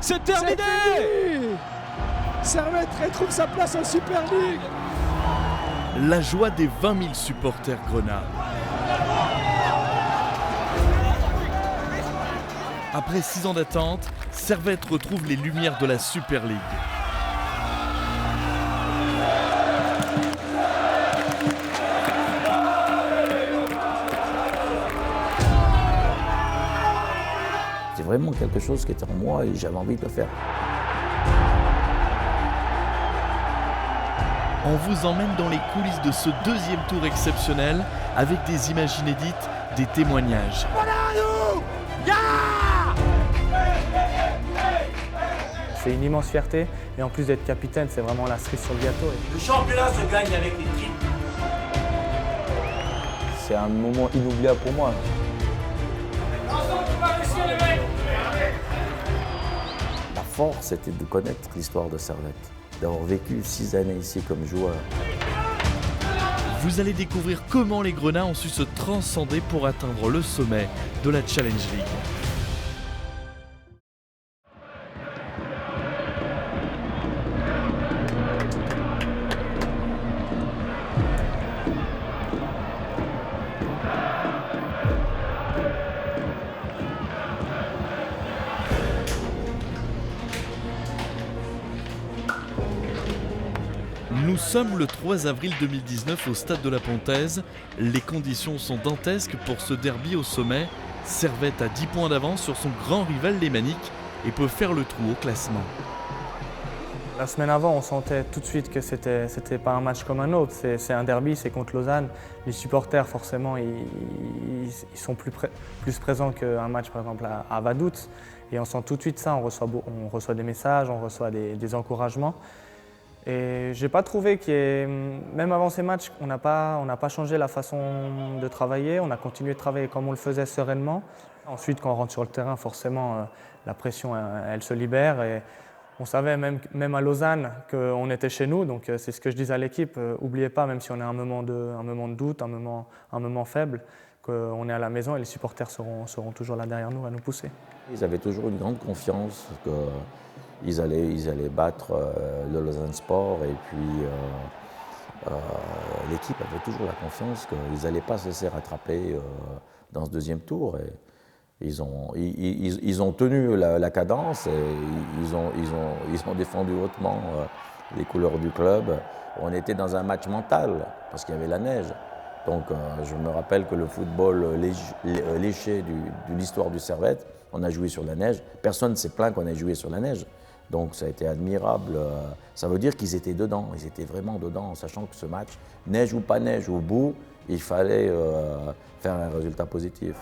C'est terminé. Servette retrouve sa place en Super League. La joie des 20 000 supporters grenats. Après 6 ans d'attente, Servette retrouve les lumières de la Super League. C'est vraiment quelque chose qui était en moi et j'avais envie de le faire. On vous emmène dans les coulisses de ce deuxième tour exceptionnel avec des images inédites, des témoignages. C'est une immense fierté et en plus d'être capitaine, c'est vraiment la cerise sur le gâteau. Le championnat se gagne avec les tripes. C'est un moment inoubliable pour moi. La force, c'était de connaître l'histoire de Servette, d'avoir vécu 6 années ici comme joueur. Vous allez découvrir comment les Grenats ont su se transcender pour atteindre le sommet de la Challenge League. Nous sommes le 3 avril 2019 au stade de la Pontaise. Les conditions sont dantesques pour ce derby au sommet. Servette a 10 points d'avance sur son grand rival lémanique et peut faire le trou au classement. La semaine avant, on sentait tout de suite que c'était pas un match comme un autre. C'est un derby, c'est contre Lausanne. Les supporters, forcément, ils sont plus présents qu'un match, par exemple, à Vaduz. Et on sent tout de suite ça. On reçoit des messages, on reçoit des encouragements. Et j'ai pas trouvé même avant ces matchs, on n'a pas changé la façon de travailler. On a continué de travailler comme on le faisait sereinement. Ensuite, quand on rentre sur le terrain, forcément, la pression, elle se libère. Et on savait même à Lausanne qu'on était chez nous. Donc c'est ce que je disais à l'équipe. N'oubliez pas, même si on est un moment de doute, un moment faible, qu'on est à la maison et les supporters seront toujours là derrière nous à nous pousser. Ils avaient toujours une grande confiance qu'ils allaient battre le Lausanne Sport et puis l'équipe avait toujours la confiance qu'ils n'allaient pas se laisser rattraper dans ce deuxième tour. Et ils ont tenu la cadence et ils ont défendu hautement les couleurs du club. On était dans un match mental parce qu'il y avait la neige. Donc je me rappelle que le football léché de l'histoire du Servette, on a joué sur la neige. Personne ne s'est plaint qu'on ait joué sur la neige. Donc ça a été admirable. Ça veut dire qu'ils étaient dedans, ils étaient vraiment dedans, en sachant que ce match, neige ou pas neige, au bout, il fallait faire un résultat positif.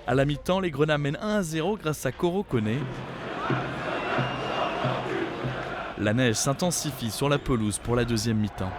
À la mi-temps, les Grenats mènent 1-0 grâce à Koro Koné. La neige s'intensifie sur la pelouse pour la deuxième mi-temps.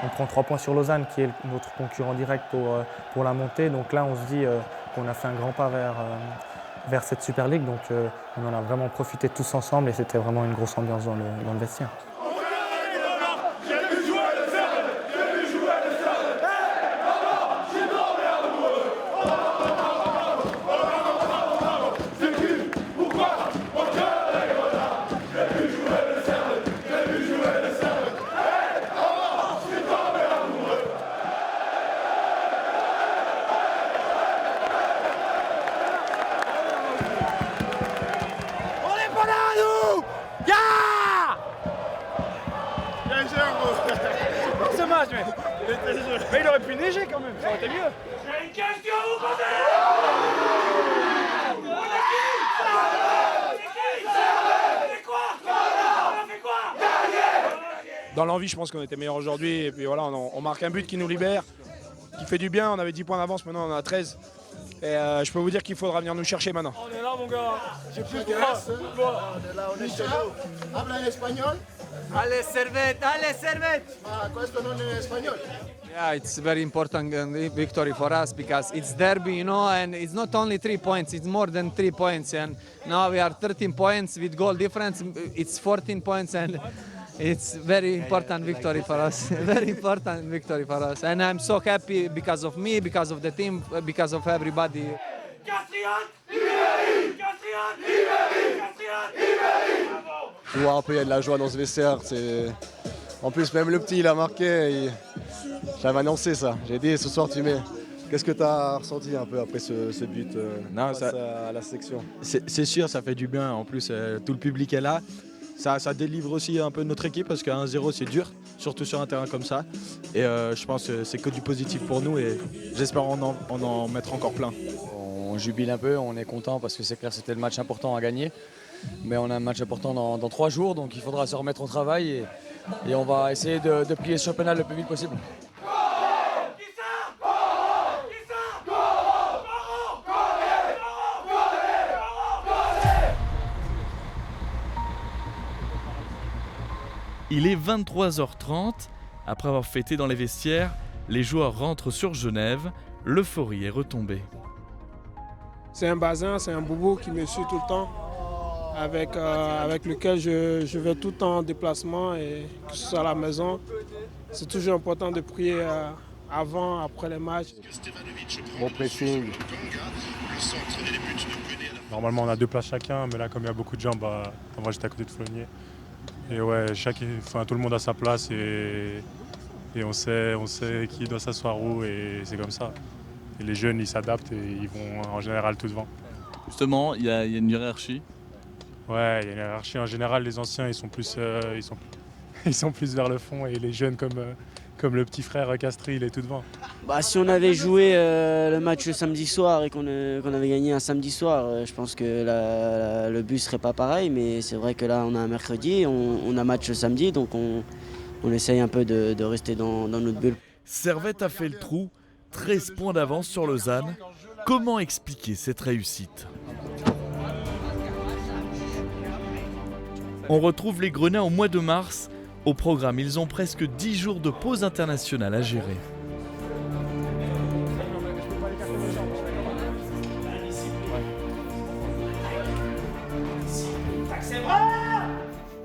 On prend 3 points sur Lausanne, qui est notre concurrent direct pour la montée. Donc là, on se dit qu'on a fait un grand pas vers cette Super League. Donc on en a vraiment profité tous ensemble et c'était vraiment une grosse ambiance dans le vestiaire. Mais il aurait pu neiger quand même, ça aurait été mieux. J'ai une question à vous poser. Dans l'envie, je pense qu'on était meilleur aujourd'hui. Et puis voilà, on marque un but qui nous libère, qui fait du bien. On avait 10 points d'avance, maintenant on en a 13. Et je peux vous dire qu'il faudra venir nous chercher maintenant. On est là, mon gars. J'ai plus de bras. On est là, on est chez nous. Habla en espagnol? Allez, servette, allez, servette. Ma questo non è espagnol. Yeah, it's very important victory for us because it's derby, you know, and it's not only 3 points, it's more than 3 points. And now we are 13 points with goal difference. It's 14 points, and it's very important victory for us. Very important victory for us. And I'm so happy because of me, because of the team, because of everybody. Castriot, Ribéry, Castriot, Ribéry, Castriot, Ribéry. Bravo. Tu vois un peu, il y a de la joie dans ce vestiaire. En plus, même le petit, il a marqué. J'avais annoncé ça. J'ai dit, ce soir, tu mets. Qu'est-ce que tu as ressenti un peu après ce but face à la section? C'est sûr, ça fait du bien. En plus, tout le public est là. Ça délivre aussi un peu notre équipe parce qu'un 1-0, c'est dur, surtout sur un terrain comme ça. Et je pense que c'est que du positif pour nous et j'espère en mettre encore plein. On jubile un peu, on est content parce que c'est clair, c'était le match important à gagner. Mais on a un match important dans 3 jours, donc il faudra se remettre au travail et on va essayer de plier ce championnat le plus vite possible. Il est 23h30. Après avoir fêté dans les vestiaires, les joueurs rentrent sur Genève. L'euphorie est retombée. C'est un bazin, c'est un boubou qui me suit tout le temps, avec lequel je vais tout le temps en déplacement et que ce soit à la maison. C'est toujours important de prier avant, après les matchs. Bon pressing. Normalement on a 2 places chacun, mais là comme il y a beaucoup de gens, moi j'étais à côté de Flonier. Et ouais, tout le monde a sa place et on sait qui doit s'asseoir où et c'est comme ça. Et les jeunes ils s'adaptent et ils vont en général tout devant. Justement, il y a une hiérarchie. Ouais, il y a une hiérarchie. En général, les anciens ils sont plus vers le fond et les jeunes comme le petit frère Castries, il est tout devant. Si on avait joué le match le samedi soir et qu'on avait gagné un samedi soir, je pense que le but serait pas pareil. Mais c'est vrai que là, on a un mercredi, on a match le samedi, donc on essaye un peu de rester dans notre bulle. Servette a fait le trou, 13 points d'avance sur Lausanne. Comment expliquer cette réussite? On retrouve les Grenats au mois de mars. Au programme, ils ont presque 10 jours de pause internationale à gérer.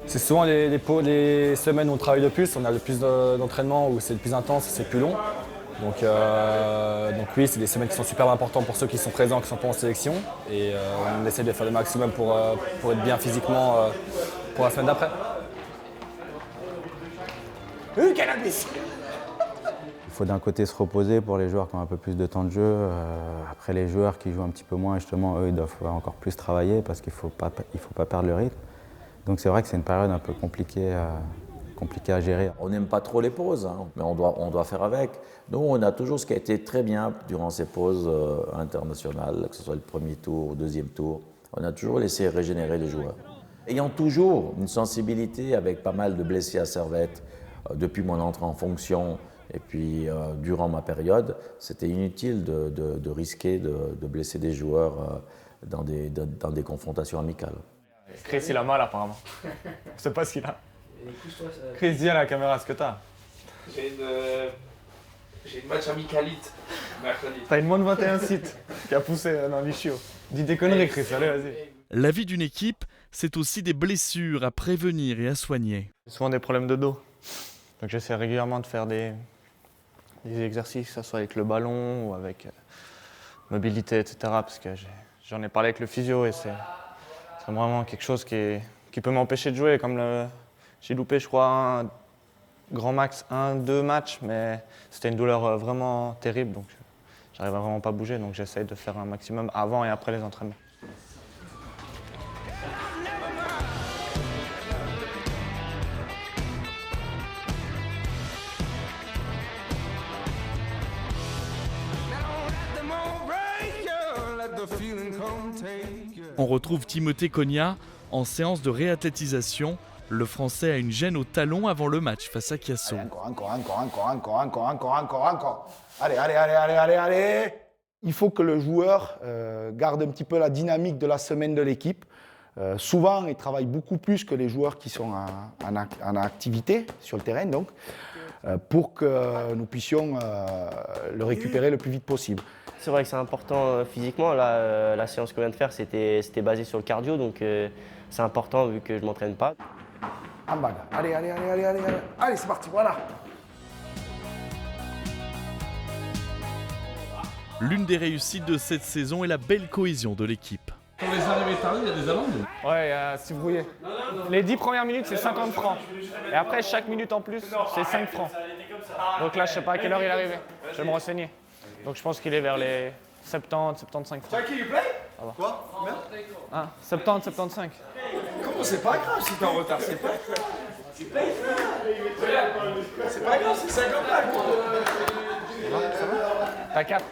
C'est souvent les semaines où on travaille le plus, on a le plus d'entraînement, où c'est le plus intense, c'est le plus long. Donc oui, c'est des semaines qui sont super importantes pour ceux qui sont présents, qui ne sont pas en sélection. Et on essaie de faire le maximum pour être bien physiquement pour la semaine d'après. Cannabis. Il faut d'un côté se reposer pour les joueurs qui ont un peu plus de temps de jeu. Après, les joueurs qui jouent un petit peu moins, justement, eux, ils doivent encore plus travailler parce qu'il ne faut pas perdre le rythme. Donc c'est vrai que c'est une période un peu compliquée à gérer. On n'aime pas trop les pauses, mais on doit faire avec. Nous, on a toujours ce qui a été très bien durant ces pauses internationales, que ce soit le premier tour, le deuxième tour. On a toujours laissé régénérer les joueurs. Ayant toujours une sensibilité avec pas mal de blessés à Servette, depuis mon entrée en fonction et puis durant ma période, c'était inutile de risquer de blesser des joueurs dans des confrontations amicales. Chris, il a mal apparemment. Je sais pas ce qu'il a. Chris, dis à la caméra ce que t'as. J'ai une match amicalite mercredi. T'as une moins de 21 sites qui a poussé dans l'Ichio. Dis des conneries, Chris, allez, vas-y. La vie d'une équipe, c'est aussi des blessures à prévenir et à soigner. J'ai souvent des problèmes de dos. Donc j'essaie régulièrement de faire des exercices, que ce soit avec le ballon ou avec mobilité, etc. Parce que j'en ai parlé avec le physio et c'est vraiment quelque chose qui peut m'empêcher de jouer. Comme j'ai loupé, je crois, grand max 1-2 matchs, mais c'était une douleur vraiment terrible. Donc j'arrivais vraiment pas à bouger. Donc j'essaie de faire un maximum avant et après les entraînements. On retrouve Timothée Cogna en séance de réathlétisation. Le Français a une gêne au talon avant le match face à Chiasso. Encore. Allez. Il faut que le joueur garde un petit peu la dynamique de la semaine de l'équipe. Souvent, il travaille beaucoup plus que les joueurs qui sont en activité sur le terrain, donc, pour que nous puissions le récupérer le plus vite possible. C'est vrai que c'est important physiquement. Là, la séance qu'on vient de faire, c'était basé sur le cardio, donc c'est important vu que je ne m'entraîne pas. En balle. Allez, c'est parti, voilà. L'une des réussites de cette saison est la belle cohésion de l'équipe. Quand les arrivées tardent, il y a des amendes. Ouais, si vous voulez. Les 10 premières minutes, c'est 50 francs. Et après, chaque minute en plus, c'est 5 francs. Donc là, je sais pas à quelle heure il est arrivé. Je vais me renseigner. Donc je pense qu'il est vers les 70, 75 francs. Qui play? Quoi? 70, 75. Comment c'est pas grave si t'es en retard, c'est pas grave. C'est pas grave, c'est 50 balles. T'as 4.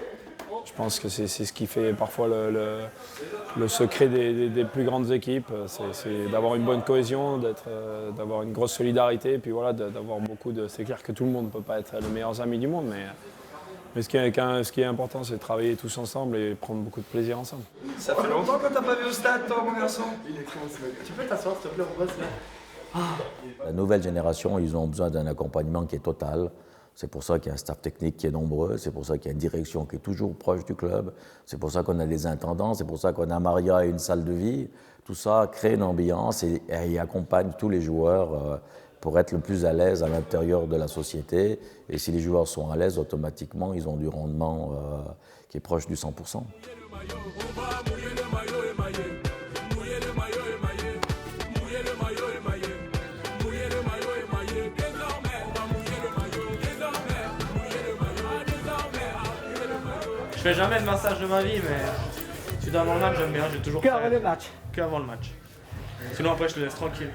Je pense que c'est ce qui fait parfois le secret des plus grandes équipes, c'est d'avoir une bonne cohésion, d'avoir une grosse solidarité, et puis voilà, d'avoir beaucoup de... C'est clair que tout le monde ne peut pas être les meilleurs amis du monde, mais ce qui est important, c'est de travailler tous ensemble et prendre beaucoup de plaisir ensemble. Ça fait longtemps que t'as pas vu au stade, toi, mon garçon. Tu peux t'asseoir, s'il te plaît, on passe là. La nouvelle génération, ils ont besoin d'un accompagnement qui est total. C'est pour ça qu'il y a un staff technique qui est nombreux, c'est pour ça qu'il y a une direction qui est toujours proche du club, c'est pour ça qu'on a des intendants, c'est pour ça qu'on a Maria et une salle de vie. Tout ça crée une ambiance et accompagne tous les joueurs pour être le plus à l'aise à l'intérieur de la société. Et si les joueurs sont à l'aise, automatiquement, ils ont du rendement qui est proche du 100%. Je fais jamais de massage de ma vie, mais tu dois avant le match, j'aime bien, j'ai toujours fait. Que avant le match. Que avant le match. Sinon après je le laisse tranquille.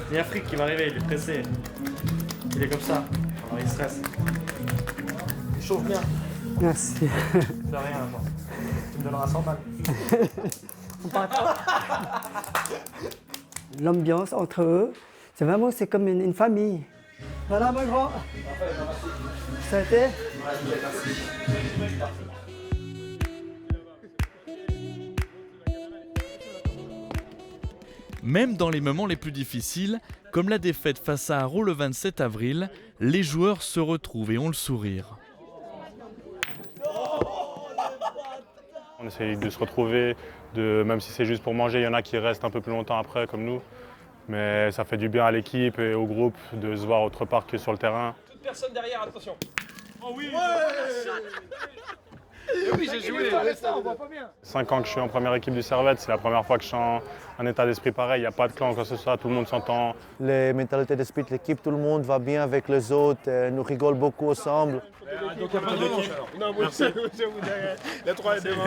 Il y a Frick qui va arriver, il est pressé. Il est comme ça, alors il stresse. Il chauffe bien. Merci. De rien, moi. Tu me donneras 100 balles. On parle pas. L'ambiance entre eux, c'est comme une famille. Voilà mon grand. Ça a été? Même dans les moments les plus difficiles, comme la défaite face à Haro le 27 avril, les joueurs se retrouvent et ont le sourire. On essaye de se retrouver, même si c'est juste pour manger, il y en a qui restent un peu plus longtemps après, comme nous. Mais ça fait du bien à l'équipe et au groupe de se voir autre part que sur le terrain. Toute personne derrière, attention. Oh oui. Oui, j'ai joué. 5 ans que je suis en première équipe du Servette, c'est la première fois que je suis en état d'esprit pareil. Il n'y a pas de clan, quoi que ce soit, tout le monde s'entend. Les mentalités d'esprit de l'équipe, tout le monde va bien avec les autres, nous rigole beaucoup ensemble. Donc il n'y a pas de revanche alors. Non, moi je vous dirais, les 3 et devant.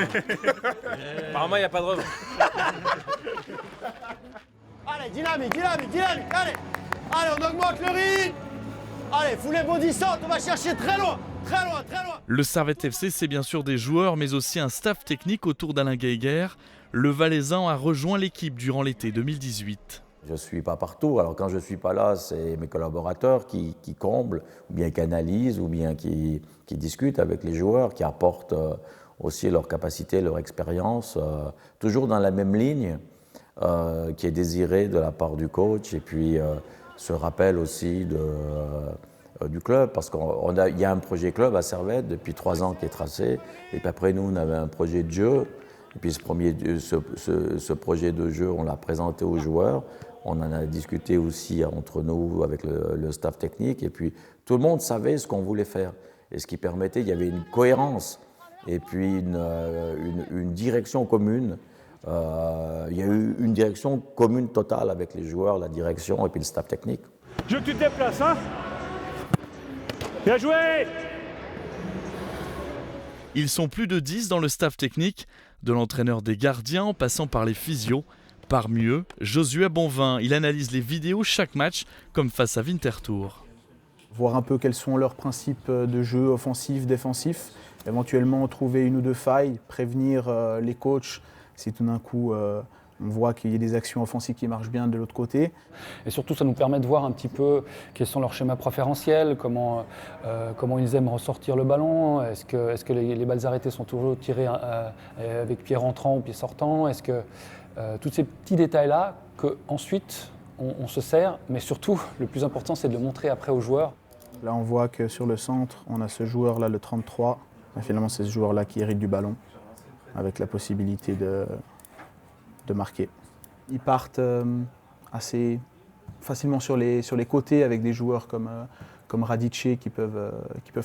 Apparemment il n'y a pas de revanche. Allez, dynamique, allez. Allez, on augmente le rythme. Allez, foulée bondissante, on va chercher très loin. Le Servette FC, c'est bien sûr des joueurs, mais aussi un staff technique autour d'Alain Geiger. Le Valaisan a rejoint l'équipe durant l'été 2018. Je ne suis pas partout, alors quand je ne suis pas là, c'est mes collaborateurs qui comblent, ou bien qui analysent, ou bien qui discutent avec les joueurs, qui apportent aussi leur capacité, leur expérience, toujours dans la même ligne qui est désirée de la part du coach, et puis ce rappel aussi du club, parce qu'il y a un projet club à Servette depuis 3 ans qui est tracé, et puis après nous on avait un projet de jeu, et puis ce projet de jeu on l'a présenté aux joueurs, on en a discuté aussi entre nous avec le staff technique, et puis tout le monde savait ce qu'on voulait faire, et ce qui permettait, il y avait une cohérence, et puis une direction commune. Il y a eu une direction commune totale avec les joueurs, la direction et puis le staff technique. Je te déplace, hein. Bien joué. Ils sont plus de 10 dans le staff technique, de l'entraîneur des gardiens en passant par les physios. Parmi eux, Josué Bonvin, il analyse les vidéos chaque match, comme face à Winterthur. Voir un peu quels sont leurs principes de jeu offensif, défensif, éventuellement trouver une ou deux failles, prévenir les coachs si tout d'un coup on voit qu'il y a des actions offensives qui marchent bien de l'autre côté. Et surtout, ça nous permet de voir un petit peu quels sont leurs schémas préférentiels, comment ils aiment ressortir le ballon, est-ce que les balles arrêtées sont toujours tirées avec pied rentrant ou pied sortant, est-ce que tous ces petits détails-là qu'ensuite on se sert, mais surtout, le plus important, c'est de le montrer après aux joueurs. Là, on voit que sur le centre, on a ce joueur-là, le 33. Et finalement, c'est ce joueur-là qui hérite du ballon, avec la possibilité de marquer. Ils partent assez facilement sur les côtés avec des joueurs comme Radice qui peuvent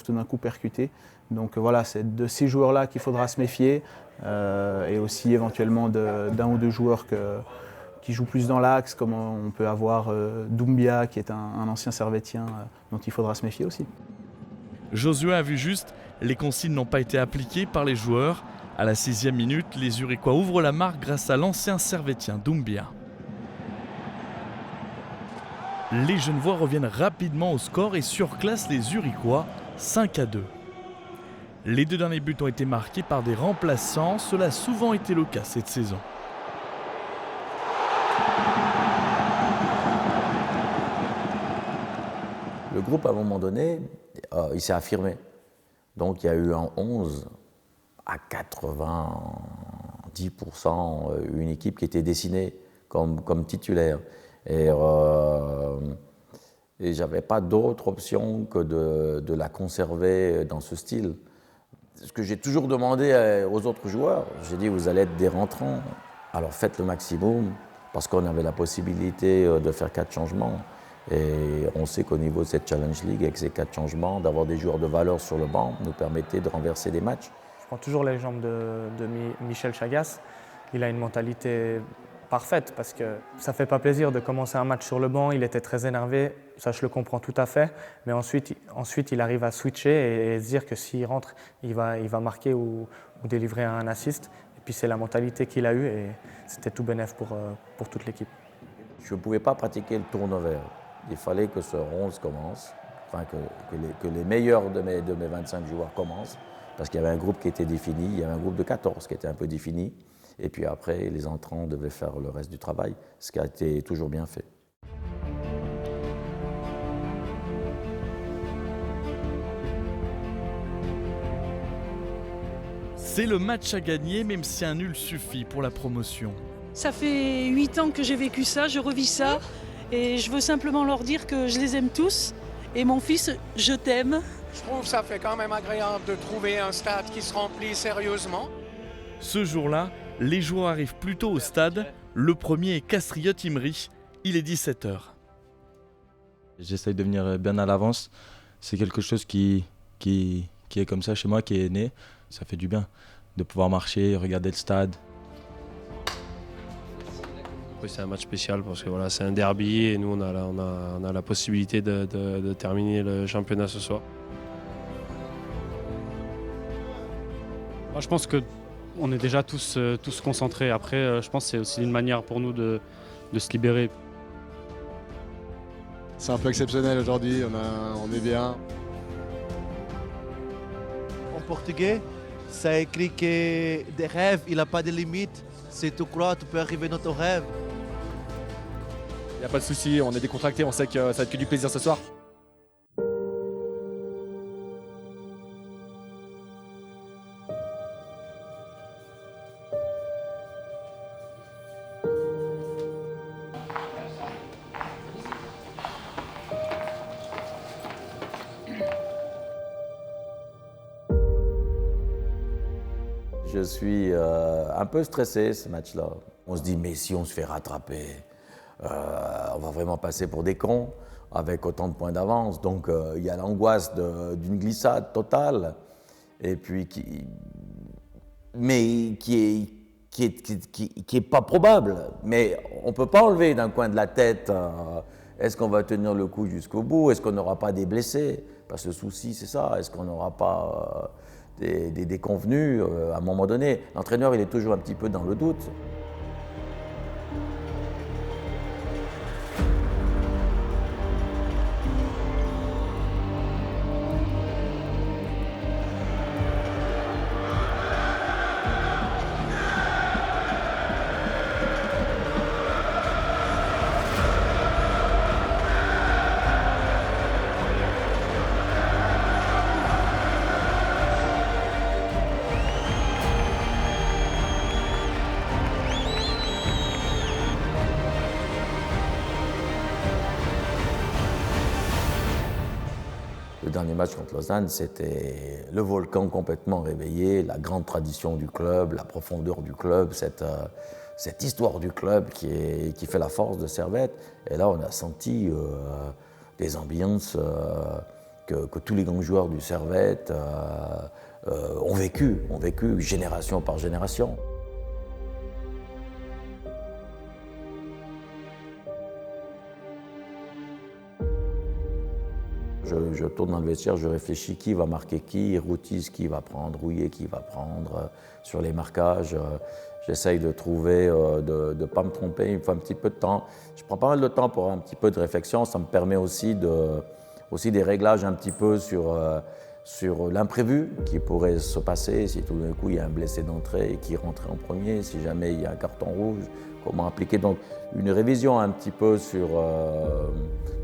tout d'un coup percuter. Donc voilà, c'est de ces joueurs-là qu'il faudra se méfier et aussi éventuellement d'un ou deux joueurs qui jouent plus dans l'axe, comme on peut avoir Doumbia qui est un ancien servétien dont il faudra se méfier aussi. Josué a vu juste, les consignes n'ont pas été appliquées par les joueurs. À la 6e minute, les Zurichois ouvrent la marque grâce à l'ancien servétien Doumbia. Les Genevois reviennent rapidement au score et surclassent les Zurichois 5-2. Les 2 derniers buts ont été marqués par des remplaçants, cela a souvent été le cas cette saison. Le groupe, à un moment donné, il s'est affirmé. Donc il y a eu un 11 à 90%, une équipe qui était dessinée comme titulaire. Et j'avais pas d'autre option que de la conserver dans ce style. Ce que j'ai toujours demandé aux autres joueurs, j'ai dit vous allez être des rentrants, alors faites le maximum, parce qu'on avait la possibilité de faire 4 changements. Et on sait qu'au niveau de cette Challenge League, avec ces 4 changements, d'avoir des joueurs de valeur sur le banc nous permettait de renverser des matchs. Je prends toujours l'exemple de Michel Chagas. Il a une mentalité parfaite parce que ça ne fait pas plaisir de commencer un match sur le banc. Il était très énervé, ça je le comprends tout à fait. Mais ensuite il arrive à switcher et se dire que s'il rentre, il va marquer ou délivrer un assist. Et puis c'est la mentalité qu'il a eue et c'était tout bénef pour toute l'équipe. Je ne pouvais pas pratiquer le turnover. Il fallait que ce 11 commence, enfin que les meilleurs de mes 25 joueurs commencent, parce qu'il y avait un groupe qui était défini, il y avait un groupe de 14 qui était un peu défini, et puis après, les entrants devaient faire le reste du travail, ce qui a été toujours bien fait. C'est le match à gagner, même si un nul suffit pour la promotion. Ça fait 8 ans que j'ai vécu ça, je revis ça. Et je veux simplement leur dire que je les aime tous. Et mon fils, je t'aime. Je trouve que ça fait quand même agréable de trouver un stade qui se remplit sérieusement. Ce jour-là, les joueurs arrivent plus tôt au stade. Le premier est Castriot Imri. Il est 17h. J'essaye de venir bien à l'avance. C'est quelque chose qui est comme ça chez moi, qui est né. Ça fait du bien de pouvoir marcher, regarder le stade. Oui, c'est un match spécial parce que voilà, c'est un derby et nous on a la possibilité de terminer le championnat ce soir. Moi, je pense qu'on est déjà tous concentrés. Après, je pense que c'est aussi une manière pour nous de se libérer. C'est un peu exceptionnel aujourd'hui, on est bien. En portugais, ça écrit que des rêves, il n'a pas de limite. Si tu crois, tu peux arriver dans ton rêve. Il n'y a pas de souci, on est décontracté, on sait que ça va être que du plaisir ce soir. Je suis un peu stressé ce match-là. On se dit mais si on se fait rattraper, on va vraiment passer pour des cons avec autant de points d'avance. Donc il y a l'angoisse d'une glissade totale, et puis qui est pas probable. Mais on peut pas enlever d'un coin de la tête. Est-ce qu'on va tenir le coup jusqu'au bout? Est-ce qu'on n'aura pas des blessés? Parce que le souci c'est ça. Est-ce qu'on n'aura pas des déconvenus à un moment donné? L'entraîneur il est toujours un petit peu dans le doute. dernier match contre Lausanne, c'était le volcan complètement réveillé, la grande tradition du club, la profondeur du club, cette histoire du club qui fait la force de Servette. Et là, on a senti des ambiances que tous les grands joueurs du Servette ont vécu génération par génération. Je tourne dans le vestiaire, je réfléchis qui va marquer qui, Routis qui va prendre, Rouillet qui va prendre, sur les marquages. J'essaye de trouver, de ne pas me tromper, il me faut un petit peu de temps. Je prends pas mal de temps pour avoir un petit peu de réflexion, ça me permet aussi des réglages un petit peu sur l'imprévu qui pourrait se passer si tout d'un coup il y a un blessé d'entrée et qui rentrait en premier, si jamais il y a un carton rouge, comment appliquer. Donc une révision un petit peu sur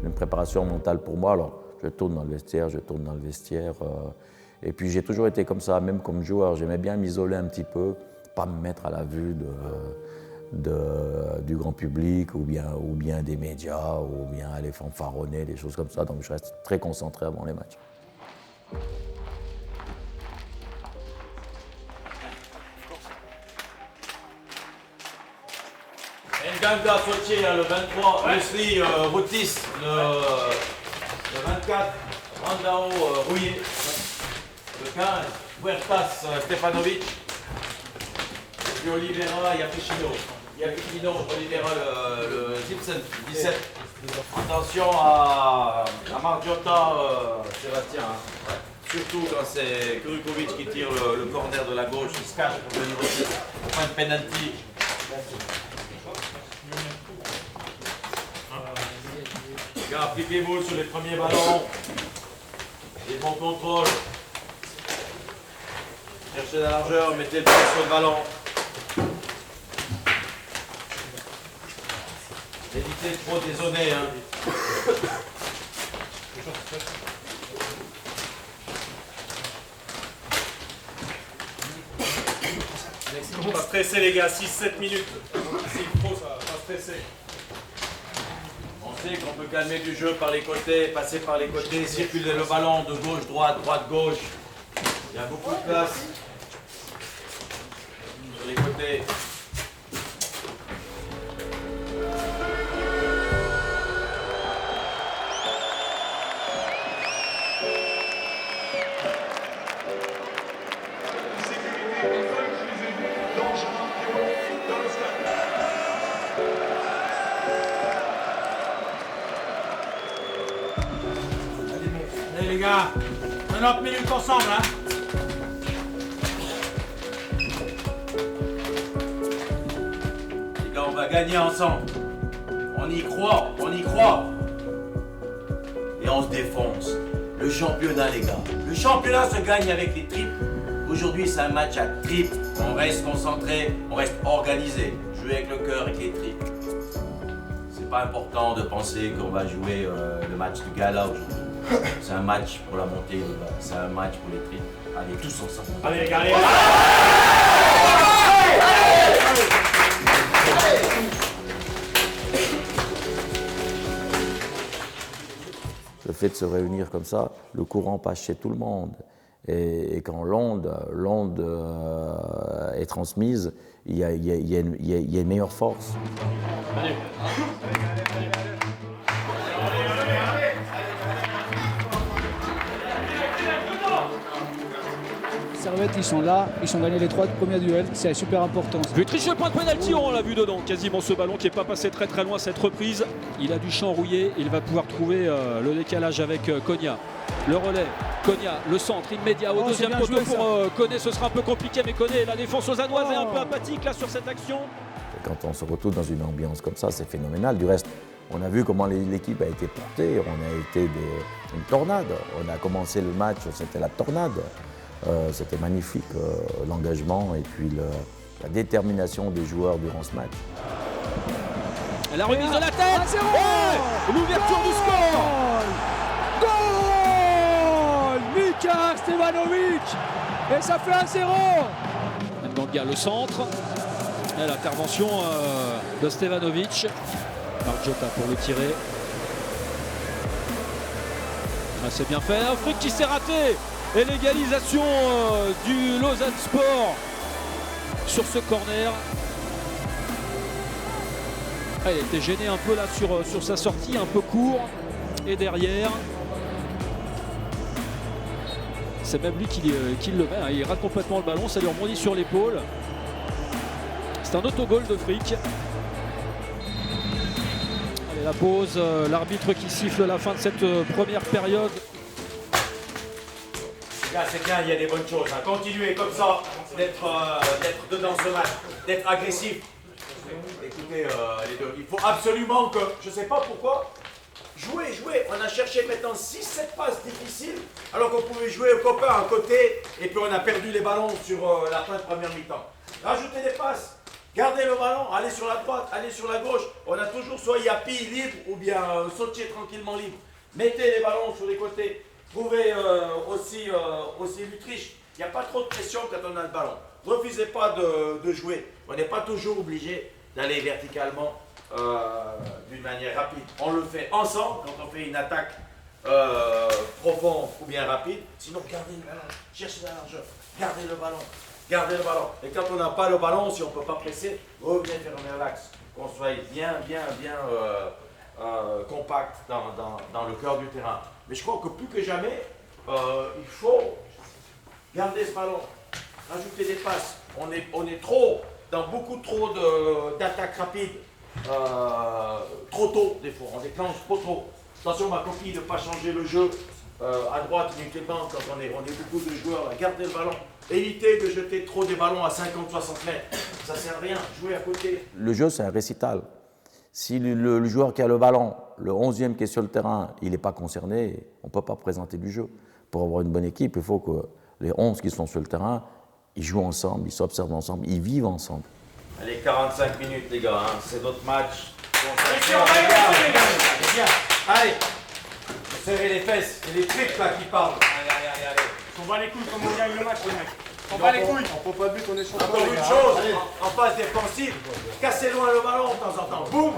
une préparation mentale pour moi. Alors, je tourne dans le vestiaire, et puis j'ai toujours été comme ça, même comme joueur, j'aimais bien m'isoler un petit peu, pas me mettre à la vue du grand public ou bien des médias, ou bien aller fanfaronner, des choses comme ça, donc je reste très concentré avant les matchs. Nganga Fautier, le 23, Leslie Routis, le 24, Randao Rouillet, le 15, Huertas Stefanovic, et puis Oliveira Yapichino, Oliveira le Simpson, 17. Attention à Margiotta, Sébastien, hein. Surtout quand c'est Kurukovic qui tire le corner de la gauche, il se cache pour venir au point de penalty. Appliquez-vous sur les premiers ballons, les bons contrôles, cherchez la largeur, mettez le pied sur le ballon. Évitez de trop dézonner. Hein. On va stresser les gars, 6-7 minutes. S'il faut, ça va stresser. On sait qu'on peut calmer du jeu par les côtés, passer par les côtés, circuler le ballon de gauche, droite, droite, gauche. Il y a beaucoup de place sur les côtés. Allez les gars, 90 minutes ensemble hein. Les gars, on va gagner ensemble. On y croit, on y croit. Et on se défonce. Le championnat les gars. Le championnat se gagne avec les triples. Aujourd'hui c'est un match à triples. On reste concentré, on reste organisé. Jouer avec le cœur, avec les triples. C'est pas important de penser qu'on va jouer le match du gala aujourd'hui. C'est un match pour la montée, c'est un match pour les triples. Allez, tous ensemble. Allez les gars, allez. Le fait de se réunir comme ça, le courant passe chez tout le monde. Et quand l'onde est transmise, il y a une meilleure force. Allez. Servette, ils sont là, ils ont gagné les 3 premiers duels, c'est super important. Vutriche, le point de pénalty, on l'a vu dedans, quasiment ce ballon qui n'est pas passé très très loin cette reprise. Il a du champ rouillé, il va pouvoir trouver le décalage avec Konya. Le relais, Konya, le centre immédiat au deuxième poteau pour Koné, ce sera un peu compliqué, mais Koné, la défense lausannoise est un peu apathique là sur cette action. Et quand on se retrouve dans une ambiance comme ça, c'est phénoménal. Du reste, on a vu comment l'équipe a été portée, on a été une tornade. On a commencé le match, c'était la tornade. C'était magnifique, l'engagement et puis la détermination des joueurs durant ce match. La remise de la tête, l'ouverture du score. Goal Mika Stefanovic. Et ça fait 1-0. Nganga, le centre. Et l'intervention de Stefanovic. Margiotta pour le tirer. Ah, c'est bien fait, un fric qui s'est raté. Et l'égalisation du Lausanne Sport sur ce corner. Ah, il a été gêné un peu là sur sa sortie, un peu court. Et derrière, c'est même lui qui le met. Hein. Il rate complètement le ballon, ça lui rebondit sur l'épaule. C'est un autogol de Frick. Allez, la pause, l'arbitre qui siffle la fin de cette première période. C'est bien, il y a des bonnes choses. Hein. Continuez comme ça, d'être dedans ce match, d'être agressif. Écoutez, les deux, il faut absolument que, je ne sais pas pourquoi, jouer. On a cherché maintenant 6-7 passes difficiles, alors qu'on pouvait jouer aux copains à côté, et puis on a perdu les ballons sur la fin de première mi-temps. Rajoutez des passes, gardez le ballon, allez sur la droite, allez sur la gauche. On a toujours soit Yapi libre, ou bien Sautier tranquillement libre. Mettez les ballons sur les côtés. Trouvez aussi l'Utrecht. Il n'y a pas trop de pression quand on a le ballon. Refusez pas de jouer. On n'est pas toujours obligé d'aller verticalement d'une manière rapide. On le fait ensemble quand on fait une attaque profonde ou bien rapide. Sinon, gardez le ballon, cherchez la largeur, gardez le ballon. Et quand on n'a pas le ballon, si on ne peut pas presser, revenez fermer l'axe. Qu'on soit bien compact dans le cœur du terrain. Mais je crois que plus que jamais, il faut garder ce ballon, rajouter des passes. On est trop, dans beaucoup trop d'attaques rapides, trop tôt des fois, on déclenche trop. Attention ma copine de ne pas changer le jeu à droite uniquement quand on est beaucoup de joueurs, là. Gardez le ballon. Évitez de jeter trop des ballons à 50-60 mètres, ça ne sert à rien, jouez à côté. Le jeu, c'est un récital. Si le joueur qui a le ballon, le 11e qui est sur le terrain, il n'est pas concerné, on ne peut pas présenter du jeu. Pour avoir une bonne équipe, il faut que les 11 qui sont sur le terrain, ils jouent ensemble, ils s'observent ensemble, ils vivent ensemble. Allez, 45 minutes les gars, hein. C'est notre match. Allez, serrez les fesses, c'est les tripes là qui parlent. Allez. On va les couilles comme on gagne le match, les mecs. On va les couilles. On ne prend pas de but, on est champion. Encore une chose, en phase défensive, cassez loin le ballon de temps en temps. Boum.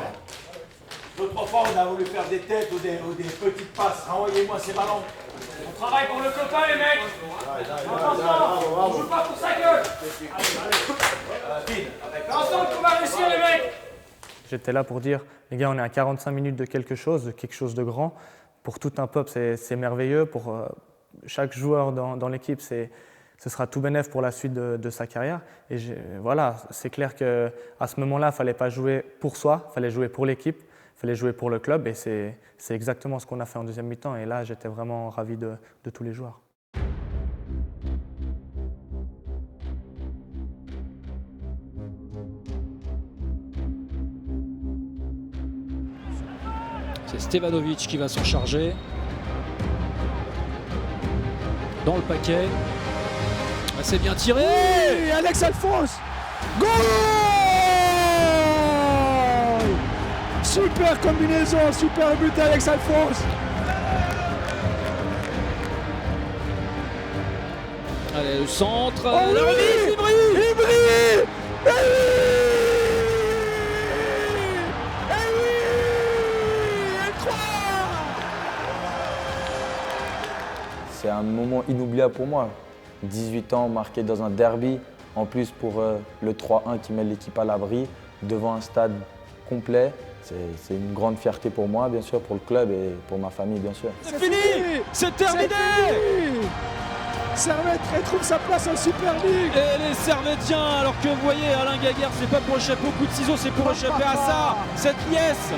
L'autre fois, on a voulu faire des têtes ou des petites passes. Renvoyez-moi ces ballons. On travaille pour le copain, les mecs. Attention, on joue pas pour sa gueule. Ensemble, on va réussir, les mecs. J'étais là pour dire, les gars, on est à 45 minutes de quelque chose de grand. Pour tout un peuple, c'est merveilleux. Pour chaque joueur dans l'équipe, ce sera tout bénef pour la suite de sa carrière. Et voilà, c'est clair qu'à ce moment-là, il ne fallait pas jouer pour soi, il fallait jouer pour l'équipe, il fallait jouer pour le club. Et c'est exactement ce qu'on a fait en deuxième mi-temps. Et là, j'étais vraiment ravi de tous les joueurs. C'est Stevanovic qui va s'en charger. Dans le paquet. C'est bien tiré. Oui, Alex Alphonse. Goal! Super combinaison, super but d'Alex Alphonse. Allez, le centre. Oh la remise, il brille. Il brille. C'est un moment inoubliable pour moi. 18 ans marqué dans un derby, en plus pour le 3-1 qui met l'équipe à l'abri, devant un stade complet. C'est une grande fierté pour moi, bien sûr, pour le club et pour ma famille, bien sûr. C'est fini. C'est terminé. Servette retrouve sa place en Super League. Et les Servettiens, alors que vous voyez, Alain Gaguerre, c'est pas pour échapper au coup de ciseau, c'est pour échapper à ça, cette pièce.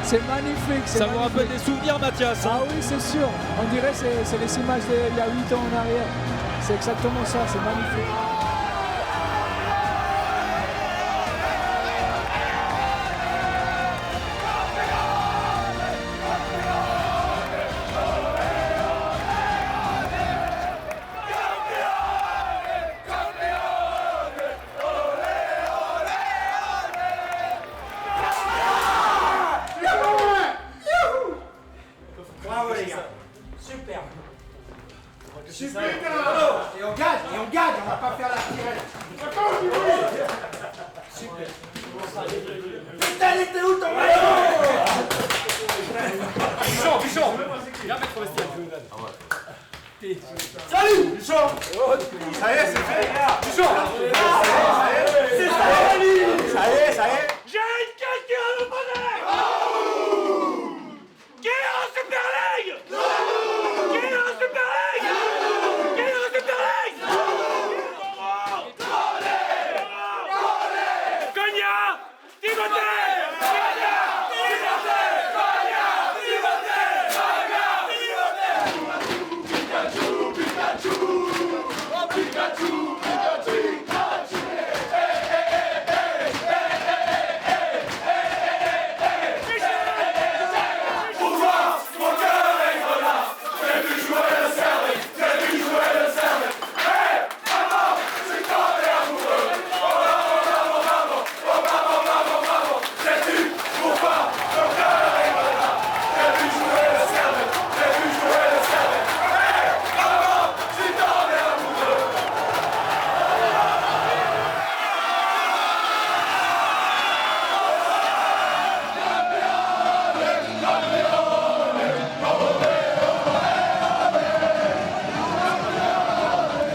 C'est magnifique. Ça vous rappelle des souvenirs, Mathias, hein? Ah oui, c'est sûr. On dirait que c'est les images d'il y a 8 ans en arrière. C'est exactement ça, c'est magnifique. on va pas faire la tirette. Super. Putain, il était où ton maillot? Viens mettre au vestiaire. Salut Duchamp. Ça y est, c'est fait. Duchamp. Ça y est. J'ai quelqu'un à nous donner. Qui est en Super League? Qui est en Super League? Qui est en Super League? Cogna, Timothée.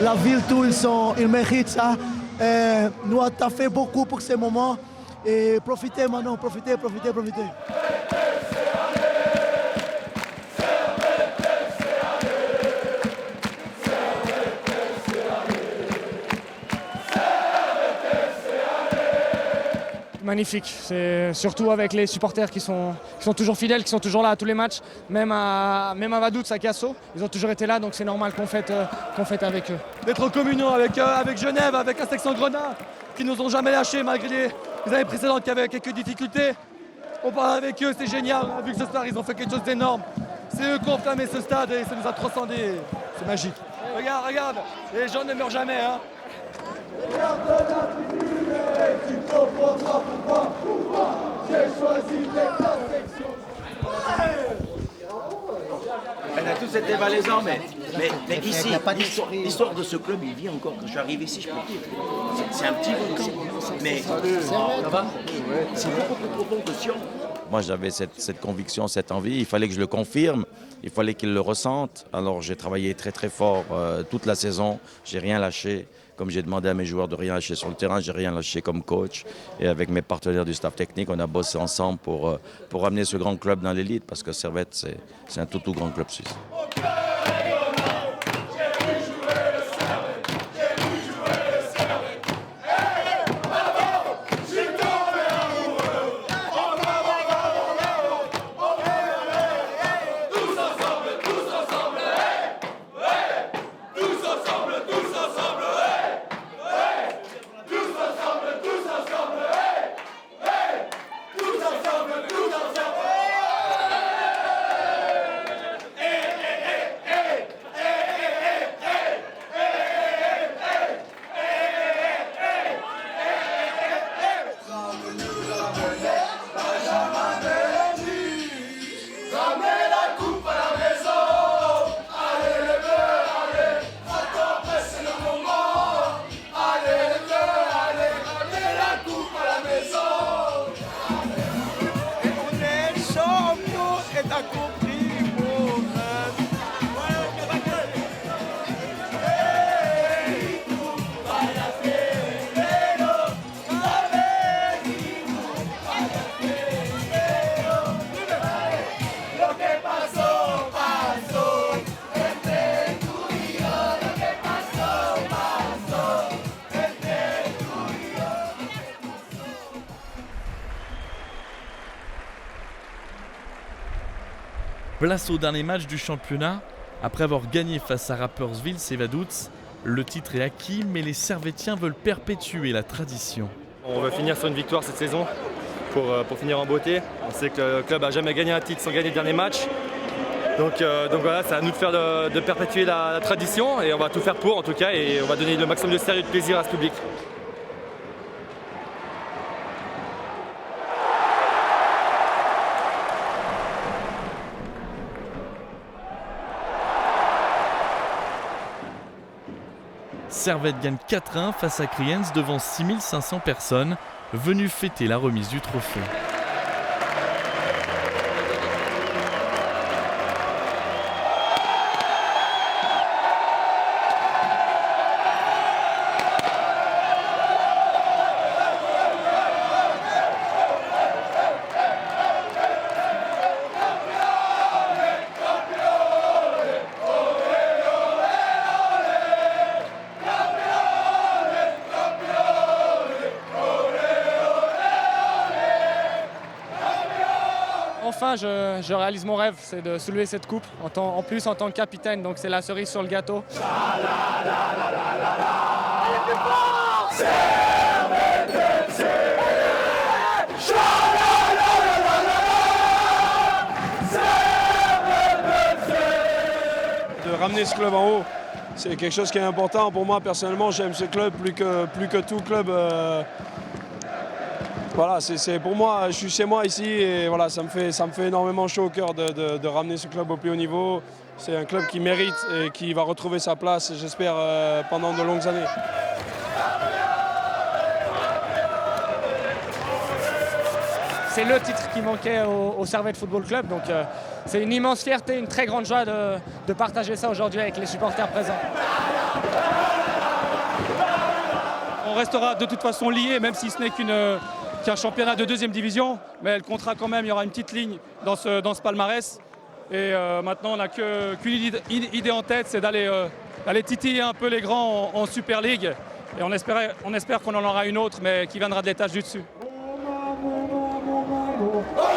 La ville, tout, ils méritent ça. Nous, on a fait beaucoup pour ces moments. Et profitez maintenant, profitez. Magnifique, c'est surtout avec les supporters qui sont toujours fidèles, qui sont toujours là à tous les matchs, même à Vaduz, à Casso, ils ont toujours été là, donc c'est normal qu'on fête avec eux. D'être en communion avec Genève, avec la section Grenat, qui nous ont jamais lâchés malgré les années précédentes qui avaient quelques difficultés. On parle avec eux, c'est génial, on a vu que ce soir ils ont fait quelque chose d'énorme. C'est eux qui ont enflammé ce stade et ça nous a transcendés, c'est magique. Regarde, les gens ne meurent jamais. Hein. Tu comprendras pourquoi j'ai choisi la section. On a tous été valaisants, mais ici, l'histoire de ce club, il vit encore. Quand je suis arrivé ici, je peux dire, c'est un petit volcan. Mais c'est beaucoup plus profond que Sion. Moi, j'avais cette conviction, cette envie. Il fallait que je le confirme. Il fallait qu'il le ressente. Alors, j'ai travaillé très, très fort toute la saison. J'ai rien lâché. Comme j'ai demandé à mes joueurs de rien lâcher sur le terrain, j'ai rien lâché comme coach. Et avec mes partenaires du staff technique, on a bossé ensemble pour amener ce grand club dans l'élite. Parce que Servette, c'est un tout grand club suisse. Place au dernier match du championnat. Après avoir gagné face à Rapperswil et Vaduz, le titre est acquis, mais les Servettiens veulent perpétuer la tradition. On veut finir sur une victoire cette saison pour finir en beauté. On sait que le club n'a jamais gagné un titre sans gagner le dernier match. Donc voilà, c'est à nous de faire de perpétuer la tradition et on va tout faire pour en tout cas et on va donner le maximum de sérieux et de plaisir à ce public. Servette gagne 4-1 face à Kriens devant 6500 personnes venues fêter la remise du trophée. enfin je réalise mon rêve, c'est de soulever cette coupe, en plus en tant que capitaine, donc c'est la cerise sur le gâteau. De ramener ce club en haut, c'est quelque chose qui est important pour moi personnellement. J'aime ce club plus que tout club. Voilà, c'est pour moi, je suis chez moi ici et voilà, ça me fait énormément chaud au cœur de ramener ce club au plus haut niveau. C'est un club qui mérite et qui va retrouver sa place, j'espère, pendant de longues années. C'est le titre qui manquait au Servette Football Club, donc c'est une immense fierté, une très grande joie de partager ça aujourd'hui avec les supporters présents. On restera de toute façon liés, même si ce n'est qu'un championnat de 2e division, mais elle comptera quand même, il y aura une petite ligne dans ce palmarès. Et maintenant, on n'a qu'une idée en tête, c'est d'aller titiller un peu les grands en Super League. Et on espère qu'on en aura une autre, mais qui viendra de l'étage du dessus. Oh